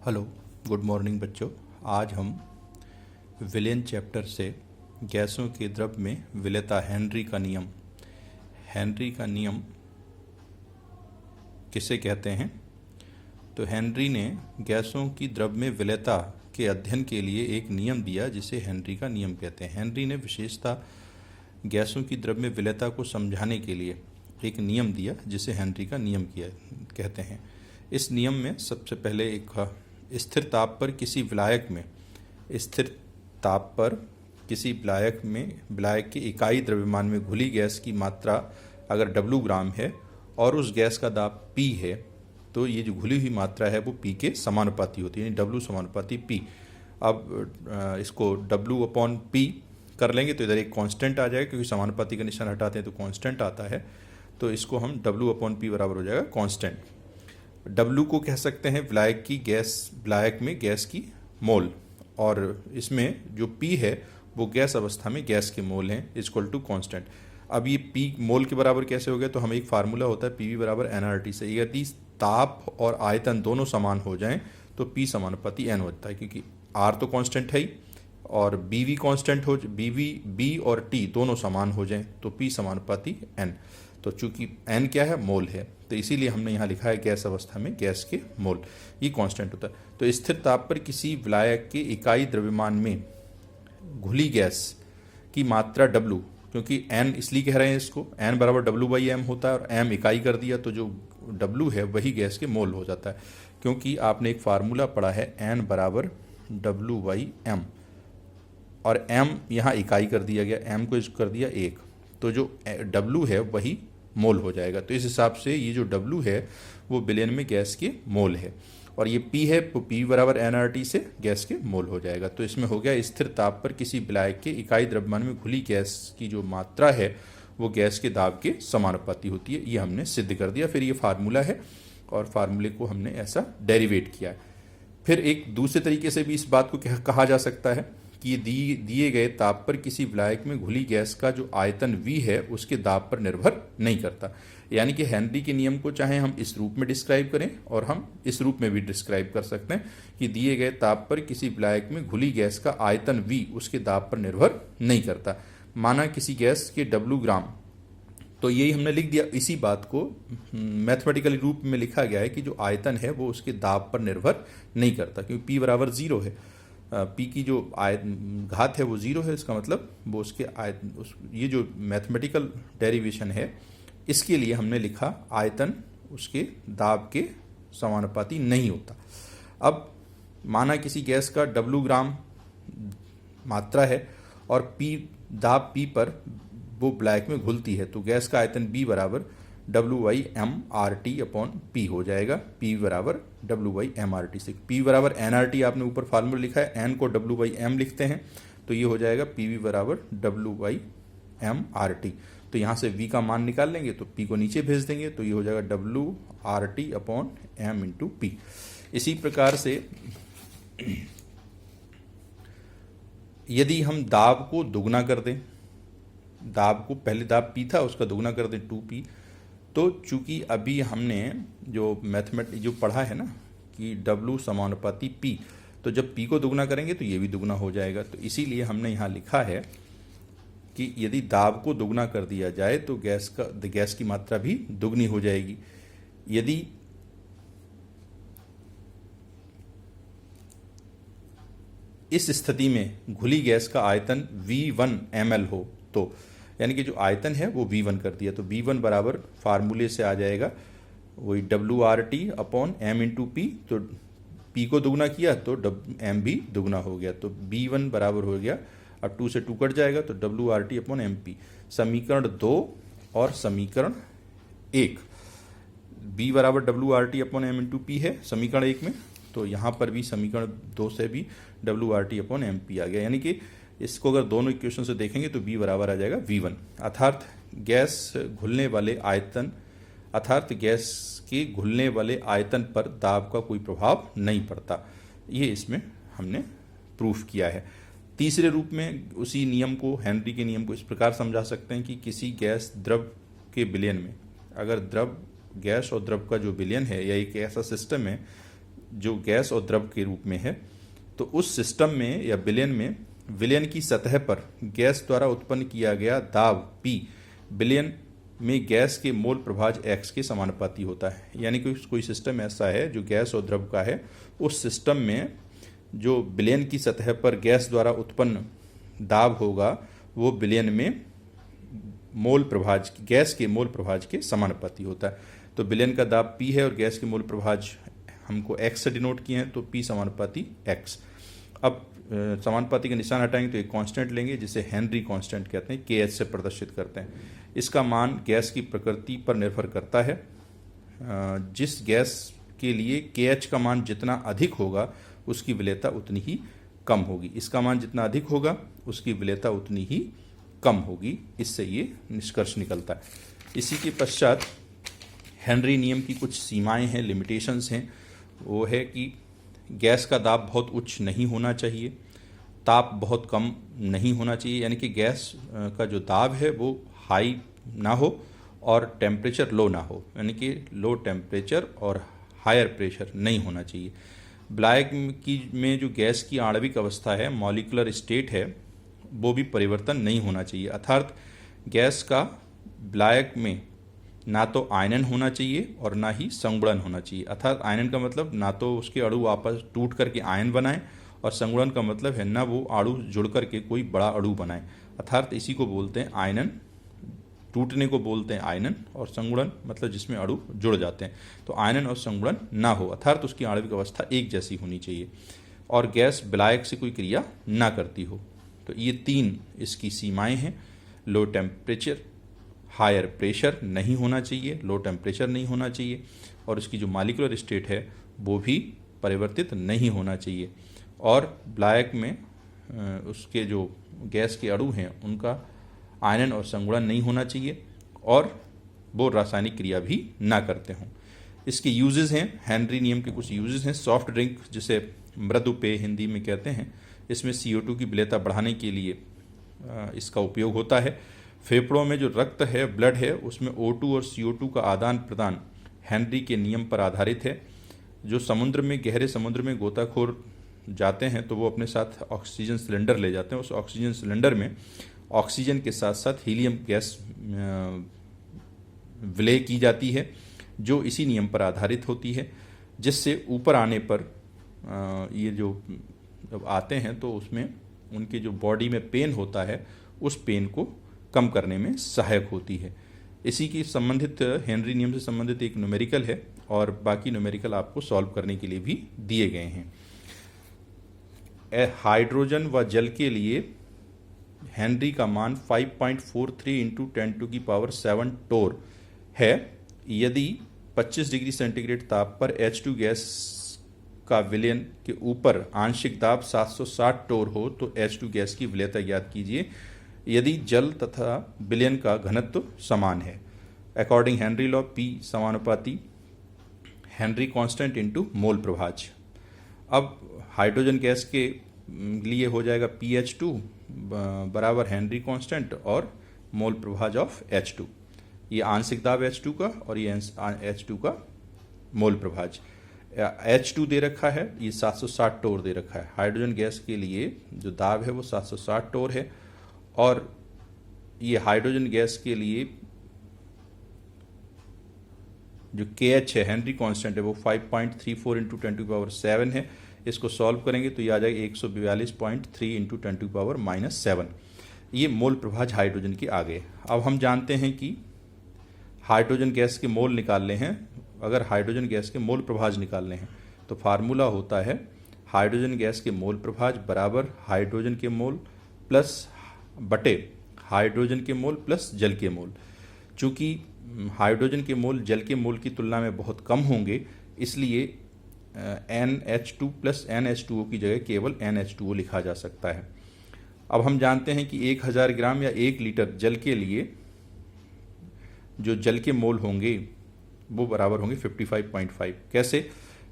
Hello, good morning बच्चों। आज हम विलेन चैप्टर से गैसों के द्रव में विलेयता हेनरी का नियम किसे कहते हैं। तो हेनरी ने गैसों की द्रव में विलेयता के अध्ययन के लिए एक नियम दिया जिसे हेनरी का नियम कहते हैं। हेनरी ने विशेषता गैसों की द्रव में विलेयता को समझाने के लिए एक नियम दिया जिसे हेनरी का नियम कहते हैं। इस नियम में सबसे पहले एक स्थिर ताप पर किसी विलायक में विलायक के इकाई द्रव्यमान में घुली गैस की मात्रा अगर W ग्राम है और उस गैस का दाब P है तो ये जो घुली हुई मात्रा है वो P के समानुपाती होती है, यानी W समानुपाती P। अब इसको W अपॉन P कर लेंगे तो इधर एक कांस्टेंट आ जाएगा, क्योंकि समानुपाती का निशान हटाते हैं तो कांस्टेंट आता है, तो इसको हम W अपॉन P बराबर हो जाएगा कांस्टेंट। W को कह सकते हैं विलायक में गैस की मोल, और इसमें जो P है वो गैस अवस्था में गैस के मोल हैं इक्वल टू कांस्टेंट। अब ये P मोल के बराबर कैसे हो गया, तो हमें एक फार्मूला होता है PV बराबर NRT से। यदि ताप और आयतन दोनों समान हो जाएं तो P समानुपाती N होता है, क्योंकि R तो कांस्टेंट है ही और BV कांस्टेंट हो, B और T दोनों समान हो जाएं तो P समानुपाती N। तो चूंकि N क्या है, मोल है, तो इसीलिए हमने यहाँ लिखा है गैस अवस्था में गैस के मोल, ये कांस्टेंट होता है। तो स्थिर ताप पर किसी विलायक के इकाई द्रव्यमान में घुली गैस की मात्रा W, क्योंकि N इसलिए कह रहे हैं इसको, N बराबर W/M होता है और M इकाई कर दिया तो जो W है वही गैस के मोल हो जाता है, क्योंकि आपने एक फार्मूला पढ़ा है N बराबर W/M और M यहाँ इकाई कर दिया गया, M को कर दिया 1, तो जो W है वही मोल हो जाएगा। तो इस हिसाब से ये जो W है वो बिलियन में गैस के मोल है, और ये P है तो P बराबर NRT से गैस के मोल हो जाएगा। तो इसमें हो गया स्थिर ताप पर किसी विलायक के इकाई द्रव्यमान में घुली गैस की जो मात्रा है वो गैस के दाब के समानुपाती होती है, ये हमने सिद्ध कर दिया। फिर ये फार्मूला है और फार्मूले को हमने ऐसा डेरिवेट किया है। फिर एक दूसरे तरीके से भी इस बात को कहा जा सकता है कि दिए गए ताप पर किसी विलायक में घुली गैस का जो आयतन V है उसके दाब पर निर्भर नहीं करता। यानी कि हेनरी के नियम को चाहे हम इस रूप में डिस्क्राइब करें और हम इस रूप में भी डिस्क्राइब कर सकते हैं कि दिए गए ताप पर किसी विलायक में घुली गैस का आयतन V उसके दाब पर निर्भर नहीं करता। माना किसी गैस के W ग्राम, तो यही हमने लिख दिया, इसी बात को मैथमेटिकली रूप में लिखा गया है कि जो आयतन है वो उसके दाब पर निर्भर नहीं करता, क्योंकि P बराबर 0 है। P की जो घात है वो 0 है, इसका मतलब वो उसके ये जो मैथमेटिकल डेरिवेशन है इसके लिए हमने लिखा आयतन उसके दाब के समानुपाती नहीं होता। अब माना किसी गैस का W ग्राम मात्रा है और दाब P पर वो विलायक में घुलती है, तो गैस का आयतन B बराबर W/M/RT अपॉन P हो जाएगा। P बराबर W/M/RT से P बराबर NRT आपने ऊपर फार्मूला लिखा है, N को W/M लिखते हैं तो ये हो जाएगा PV बराबर W/M/RT। तो यहाँ से V का मान निकाल लेंगे तो P को नीचे भेज देंगे तो ये हो जाएगा WRT upon M into P। इसी प्रकार से यदि हम दाब को दुगना कर दें, दाब को पहले दाब P था उसका दुगना कर दें 2P, तो चूंकि अभी हमने जो जो पढ़ा है ना कि W समानुपाती P, तो जब P को दुगना करेंगे तो ये भी दुगना हो जाएगा। तो इसीलिए हमने यहाँ लिखा है कि यदि दाब को दुगना कर दिया जाए तो गैस की मात्रा भी दुगनी हो जाएगी। यदि इस स्थिति में घुली गैस का आयतन V1 ml हो तो यानी कि जो आयतन है वो V1 कर दिया, तो V1 बराबर फार्मूले से आ जाएगा वही WRT upon M into P, तो P को दुगना किया तो M भी दुगना हो गया, तो B1 बराबर हो गया, अब 2 से 2 कट जाएगा तो WRT अपॉन MP। समीकरण 2 और समीकरण 1, B बराबर WRT upon M into P है समीकरण 1 में, तो यहाँ पर भी समीकरण 2 से भी WRT अपॉन MP आ गया। यानी कि इसको अगर दोनों इक्वेशन से देखेंगे तो B बराबर आ जाएगा V1, अर्थात गैस के घुलने वाले आयतन पर दाब का कोई प्रभाव नहीं पड़ता। ये इसमें हमने प्रूफ किया है। तीसरे रूप में उसी नियम को, हेनरी के नियम को इस प्रकार समझा सकते हैं कि किसी गैस द्रव के विलयन में, अगर गैस और द्रव का जो विलयन है या एक ऐसा सिस्टम है जो गैस और द्रव के रूप में है, तो उस सिस्टम में या विलयन में विलयन की सतह पर गैस द्वारा उत्पन्न किया गया दाब P विलयन में गैस के मोल प्रभाज X के समानुपाती होता है। यानी कि कोई सिस्टम ऐसा है जो गैस और द्रव का है, उस सिस्टम में जो विलयन की सतह पर गैस द्वारा उत्पन्न दाब होगा वो विलयन में मोल प्रभाज गैस के मोल प्रभाज के समानुपाती होता है। तो विलयन का दाब P है और गैस के मोल प्रभाज हमको X से डिनोट किए हैं, तो P समानुपाती X। अब समानुपाती का निशान हटाएंगे तो एक कांस्टेंट लेंगे जिसे हेनरी कांस्टेंट कहते हैं, KH से प्रदर्शित करते हैं। इसका मान गैस की प्रकृति पर निर्भर करता है। जिस गैस के लिए KH का मान जितना अधिक होगा उसकी विलेयता उतनी ही कम होगी, इसका मान जितना अधिक होगा उसकी विलेयता उतनी ही कम होगी। इससे ये निष्कर्ष निकलता है। इसी के पश्चात हेनरी नियम की कुछ सीमाएं हैं, लिमिटेशंस हैं। वो है कि गैस का दाब बहुत उच्च नहीं होना चाहिए, ताप बहुत कम नहीं होना चाहिए, यानी कि गैस का जो दाब है वो हाई ना हो और टेम्परेचर लो ना हो, यानी कि लो टेम्परेचर और हायर प्रेशर नहीं होना चाहिए। ब्लैक की में जो गैस की आणविक अवस्था है, मॉलिक्यूलर स्टेट है, वो भी परिवर्तन नहीं होना चाहिए। अर्थात गैस का ब्लैक में ना तो आयनन होना चाहिए और ना ही संगुणन होना चाहिए। अर्थात आयनन का मतलब ना तो उसके अणु आपस टूट करके आयन बनाएं, और संगुणन का मतलब है ना वो अणु जुड़ करके कोई बड़ा अणु बनाए। अर्थात इसी को बोलते हैं आयनन, टूटने को बोलते हैं आयनन, और संगुणन मतलब जिसमें अणु जुड़ जाते हैं। तो आयनन और संगुणन ना हो, अर्थात उसकी आणविक अवस्था एक जैसी होनी चाहिए, और गैस विलायक से कोई क्रिया ना करती हो। तो ये तीन इसकी सीमाएं हैं। लो टेम्परेचर, हायर प्रेशर नहीं होना चाहिए, लो टेम्परेचर नहीं होना चाहिए, और उसकी जो मॉलिक्यूलर स्टेट है वो भी परिवर्तित नहीं होना चाहिए, और ब्लैक में उसके जो गैस के अणु हैं उनका आयनन और संगुणन नहीं होना चाहिए, और वो रासायनिक क्रिया भी ना करते हों। इसके यूजेस हैं, हेनरी नियम के कुछ यूजेस हैं। सॉफ्ट ड्रिंक, जिसे मृदु पेय हिंदी में कहते हैं, इसमें CO2 की विलेयता बढ़ाने के लिए इसका उपयोग होता है। फेफड़ों में जो रक्त है, ब्लड है, उसमें O2 और CO2 का आदान प्रदान हेनरी के नियम पर आधारित है। जो समुद्र में, गहरे समुद्र में गोताखोर जाते हैं तो वो अपने साथ ऑक्सीजन सिलेंडर ले जाते हैं। उस ऑक्सीजन सिलेंडर में ऑक्सीजन के साथ साथ हीलियम गैस विलय की जाती है, जो इसी नियम पर आधारित होती है, जिससे ऊपर आने पर ये जो जब आते हैं तो उसमें उनके जो बॉडी में पेन होता है उस पेन को कम करने में सहायक होती है। इसी की संबंधित हेनरी नियम से संबंधित एक न्यूमेरिकल है, और बाकी न्यूमेरिकल आपको सॉल्व करने के लिए भी दिए गए हैं। हाइड्रोजन व जल के लिए हेनरी का मान 5.43 × 10⁻7 टोर है। यदि 25 डिग्री सेंटीग्रेड ताप पर H2 गैस का विलयन के ऊपर आंशिक दाब 760 टोर हो तो H2 गैस की विलेयता ज्ञात कीजिए यदि जल तथा विलयन का घनत्व समान है। अकॉर्डिंग हेनरी लॉ, P समानुपाती हेनरी कांस्टेंट इनटू मोल प्रभाज। अब हाइड्रोजन गैस के लिए हो जाएगा PH2 बराबर हेनरी कांस्टेंट और मोल प्रभाज ऑफ H2। ये आंशिक दाब H2 का और ये H2 का मोल प्रभाज। H2 दे रखा है, ये 760 टोर दे रखा है। हाइड्रोजन गैस के लिए जो दाब है वो 760 टोर है, और ये हाइड्रोजन गैस के लिए जो KH है, हेनरी कांस्टेंट है, वो 5.34 × 10⁻7 है। इसको सॉल्व करेंगे तो ये आ जाएगा 142.3 × 10⁻7। ये मोल प्रभाज हाइड्रोजन के आ गए। अब हम जानते हैं कि हाइड्रोजन गैस के मोल निकालने हैं। अगर हाइड्रोजन गैस के मोल प्रभाज निकालने हैं तो फार्मूला होता है हाइड्रोजन गैस के मोल प्रभाज बराबर हाइड्रोजन के मोल प्लस बटे हाइड्रोजन के मोल प्लस जल के मोल। चूँकि हाइड्रोजन के मोल जल के मोल की तुलना में बहुत कम होंगे, इसलिए NH2 प्लस NH2O की जगह केवल NH2O लिखा जा सकता है। अब हम जानते हैं कि 1000 ग्राम या 1 लीटर जल के लिए जो जल के मोल होंगे वो बराबर होंगे 55.5। कैसे?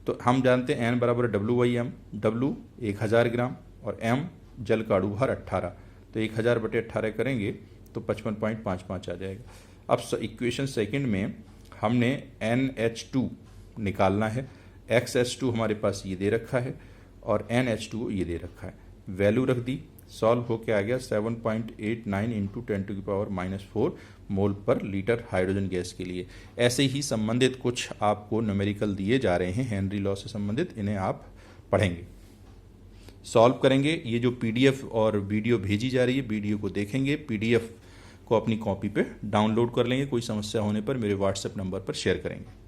तो हम जानते हैं N बराबर W/m, W 1000 ग्राम और M जल का अणु भार 18, तो 1000/18 करेंगे तो 55.55 आ जाएगा। अब इक्वेशन सेकंड में हमने NH2 निकालना है। XH2 हमारे पास ये दे रखा है और NH2 ये दे रखा है। वैल्यू रख दी, सॉल्व होके आ गया 7.89 इंटू 10⁻⁻4 मोल पर लीटर हाइड्रोजन गैस के लिए। ऐसे ही संबंधित कुछ आपको न्यूमेरिकल दिए जा रहे हैं हेनरी लॉ से संबंधित, इन्हें आप पढ़ेंगे, सॉल्व करेंगे। ये जो PDF और वीडियो भेजी जा रही है, वीडियो को देखेंगे, PDF को अपनी कॉपी पे डाउनलोड कर लेंगे। कोई समस्या होने पर मेरे व्हाट्सएप नंबर पर शेयर करेंगे।